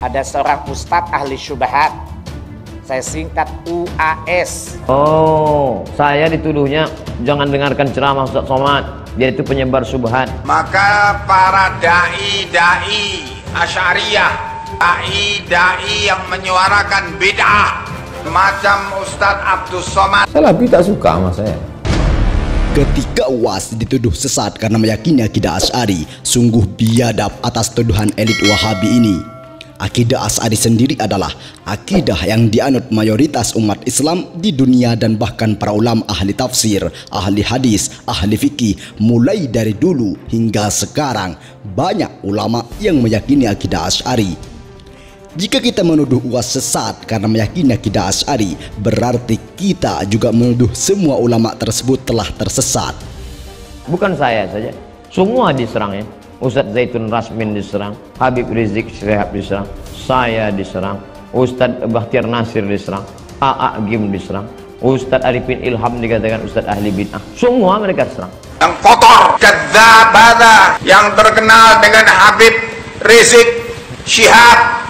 ada seorang ustadz ahli syubhat, saya singkat UAS. Oh, saya dituduhnya jangan dengarkan ceramah Ustaz Somad, dia itu penyebar syubhat. Maka para dai Asy'ariyah, dai yang menyuarakan bid'ah macam Ustadz Abdus Somad, Salafi tak suka sama saya. Ketika UAS dituduh sesat karena meyakini akidah Asy'ari, sungguh biadab atas tuduhan elit Wahabi ini. Akidah Asy'ari sendiri adalah akidah yang dianut mayoritas umat Islam di dunia dan bahkan para ulama ahli tafsir, ahli hadis, ahli fikih. Mulai dari dulu hingga sekarang banyak ulama yang meyakini akidah Asy'ari. Jika kita menuduh UAS sesat karena meyakini akidah Asy'ari, berarti kita juga menuduh semua ulama tersebut telah tersesat. Bukan saya saja, semua diserang ya. Ustadz Zaitun Rasmin diserang, Habib Rizik Syihab diserang, saya diserang, Ustadz Bakhtiar Nasir diserang, A.A. Gim diserang, Ustadz Arifin Ilham dikatakan Ustadz ahli bid'ah. Semua mereka diserang. yang kotor, kadzdzabah, yang terkenal dengan Habib Rizik Syihab,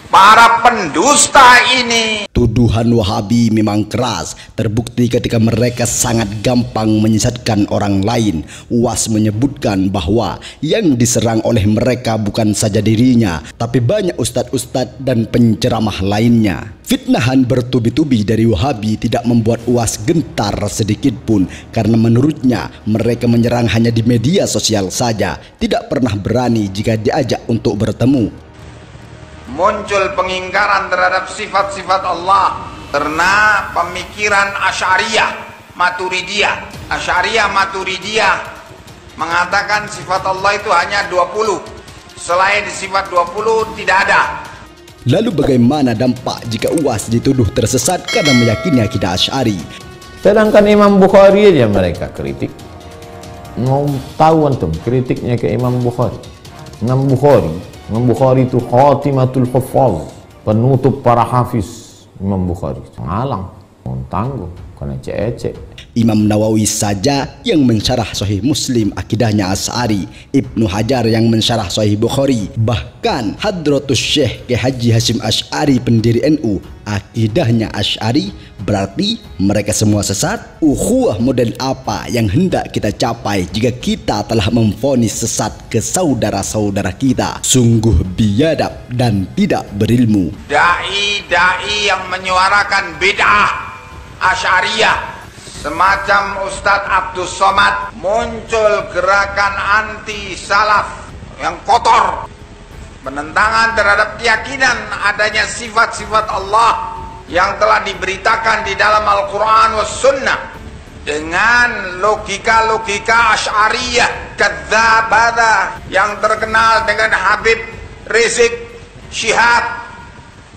para pendusta ini. Tuduhan Wahabi memang keras, terbukti ketika mereka sangat gampang menyesatkan orang lain. UAS menyebutkan bahwa yang diserang oleh mereka bukan saja dirinya, tapi banyak ustadz-ustadz dan penceramah lainnya. Fitnahan bertubi-tubi dari Wahabi tidak membuat UAS gentar sedikit pun, karena menurutnya mereka menyerang hanya di media sosial saja, tidak pernah berani jika diajak untuk bertemu. Muncul pengingkaran terhadap sifat-sifat Allah karena pemikiran Asy'ariyah Maturidiyah. Asy'ariyah Maturidiyah mengatakan sifat Allah itu hanya 20, selain sifat 20 tidak ada. Lalu bagaimana dampak jika UAS dituduh tersesat karena meyakini akidah Asy'ari? Sedangkan Imam Bukhari aja mereka kritik. Mau tahu antum kritiknya ke Imam Bukhari? Imam Bukhari itu khatimatul huffaz, penutup para hafiz. Imam Bukhari ngalang, tangguh karena cecek. Imam Nawawi saja yang mensyarah Sahih Muslim akidahnya Asy'ari, Ibnu Hajar yang mensyarah Sahih Bukhari, bahkan Hadratus Syekh Kiai Haji Hasyim Asy'ari pendiri NU akidahnya Asy'ari. Berarti mereka semua sesat. Ukhuwah model apa yang hendak kita capai jika kita telah memvonis sesat ke saudara-saudara kita? Sungguh biadab dan tidak berilmu. Dai yang menyuarakan bid'ah Asy'ariyah semacam Ustadz Abdus Somad, muncul gerakan anti salaf yang kotor, penentangan terhadap keyakinan adanya sifat-sifat Allah yang telah diberitakan di dalam Al-Quran was Sunnah dengan logika-logika Asy'ariyah kadzdzabah yang terkenal dengan Habib Rizik Syihab.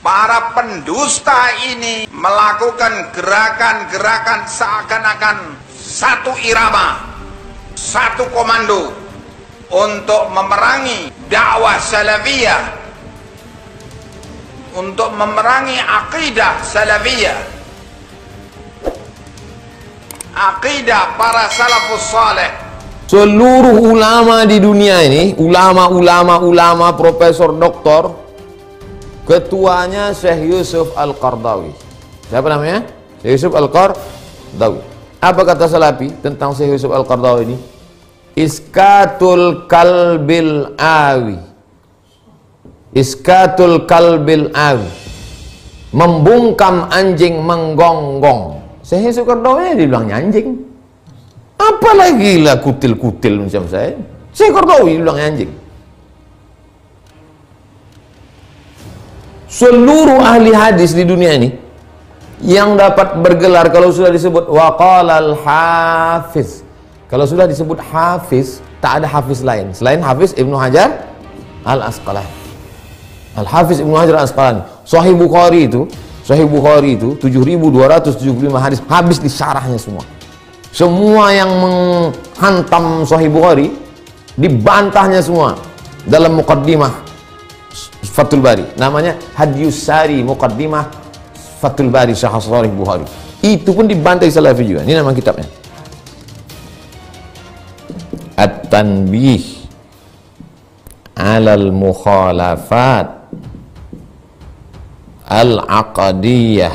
Para pendusta ini melakukan gerakan-gerakan seakan-akan satu irama, satu komando untuk memerangi dakwah salafiyah, untuk memerangi akidah salafiyah, akidah para salafus saleh. Seluruh ulama di dunia ini, ulama, profesor, doktor, ketuanya Syekh Yusuf Al-Qaradawi. Siapa namanya? Syekh Yusuf Al-Qaradawi. Apa kata Salafi tentang Syekh Yusuf Al-Qaradawi ini? Iskatul kalbil awi. Iskatul kalbil awi. Membungkam anjing menggonggong. Syekh Yusuf Al-Qaradawi dibilang anjing. Apalagi lah kutil-kutil macam saya. Syekh Qaradawi dibilang anjing. Seluruh ahli hadis di dunia ini yang dapat bergelar kalau sudah disebut waqalal hafiz, kalau sudah disebut hafiz, tak ada hafiz lain selain Hafiz Ibnu Hajar Al-Asqalani. Al-Hafiz Ibnu Hajar Al-Asqalani. Sahih Bukhari itu 7.275 hadis habis di syarahnya semua. Semua yang menghantam Sahih Bukhari dibantahnya semua dalam muqaddimah Fathul Bari, namanya Hadyus Sari Muqaddimah Fathul Bari Syarh Sahih Bukhari. Itu pun dibantai Salafi juga. Ini nama kitabnya. At-Tanbih 'alal mukhalafat Al-Aqdiyah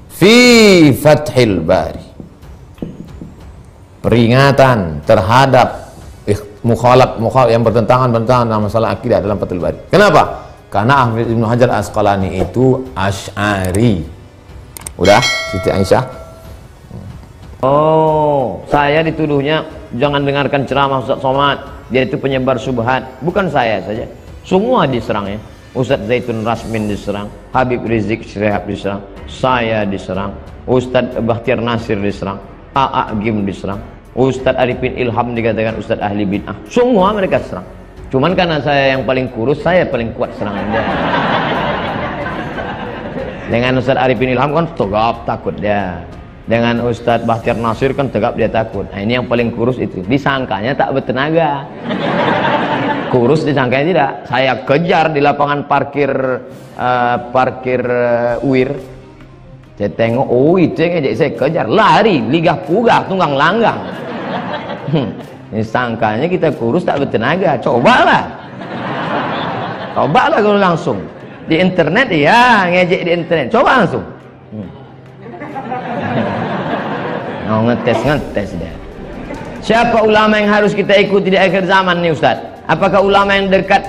fi Fathil Bari. Peringatan terhadap mukhalaf yang bertentangan dalam masalah akidah dalam Fathul Bari. Kenapa? Karena Hafiz Ibnu Hajar Asqalani itu Asy'ari. Udah, Siti Aisyah. Oh, saya dituduhnya jangan dengarkan ceramah Ustaz Somad, dia itu penyebar syubhat. Bukan saya saja, semua diserang ya. Ustaz Zaitun Rasmin diserang, Habib Rizik Syihab diserang, saya diserang, Ustaz Bakhtiar Nasir diserang, A.A. Gim diserang, Ustaz Arifin Ilham dikatakan Ustaz ahli bid'ah. Semua mereka serang. Cuman karena saya yang paling kurus, saya paling kuat serangan dia. Dengan Ustaz Arifin Ilham kan tegap takut dia. Dengan Ustaz Bakhtiar Nasir kan tegap dia takut. Nah, ini yang paling kurus itu. Disangkanya tak bertenaga. Kurus disangkanya tidak. Saya kejar di lapangan parkir UIR. Saya tengok, oh itu yang ngejek saya kejar. Lari, ligah pugah, tunggang langgang. Disangkanya kita kurus tak bertenaga. Cobalah kalau langsung. Di internet ya, ngejek di internet. Coba langsung. Oh, ngetes dia. Siapa ulama yang harus kita ikuti di akhir zaman nih Ustaz? Apakah ulama yang dekat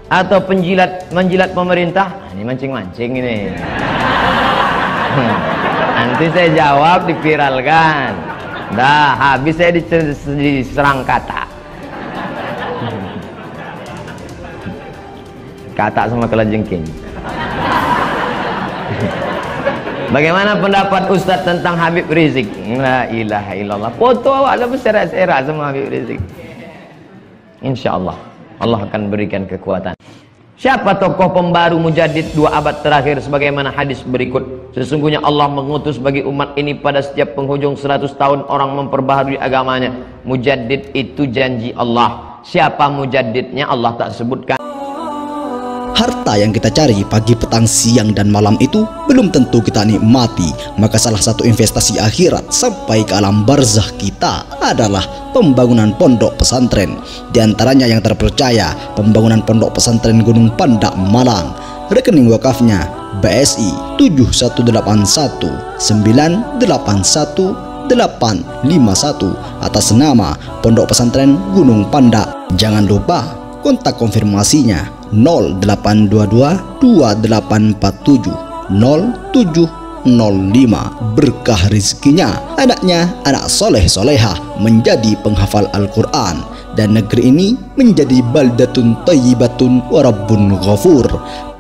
atau menjilat pemerintah? Nah, ini mancing-mancing ini. Nanti saya jawab diviralkan. Dah habis saya diserang kata sama kelajengking. Bagaimana pendapat Ustadz tentang Habib Rizik? La ilaha illallah. Foto awak lah berserak-serak sama Habib Rizik. Insya Allah Allah akan berikan kekuatan. Siapa tokoh pembaru mujaddid 2 abad terakhir? Sebagaimana hadis berikut, sesungguhnya Allah mengutus bagi umat ini pada setiap penghujung 100 tahun orang memperbaharui agamanya. Mujaddid itu janji Allah. Siapa mujaddidnya Allah tak sebutkan. Harta yang kita cari pagi, petang, siang, dan malam itu belum tentu kita nikmati. Maka salah satu investasi akhirat sampai ke alam barzah kita adalah pembangunan pondok pesantren. Di antaranya yang terpercaya, pembangunan pondok pesantren Gunung Pandak Malang. Rekening wakafnya BSI 7181981851 atas nama Pondok Pesantren Gunung Pandak. Jangan lupa kontak konfirmasinya 0822 2847 0705. Berkah rezekinya, anaknya anak soleh soleha menjadi penghafal Al-Quran, dan negeri ini menjadi baldatun thayyibatun wa rabbun ghafur.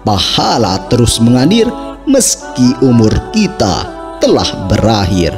Pahala terus mengalir meski umur kita telah berakhir.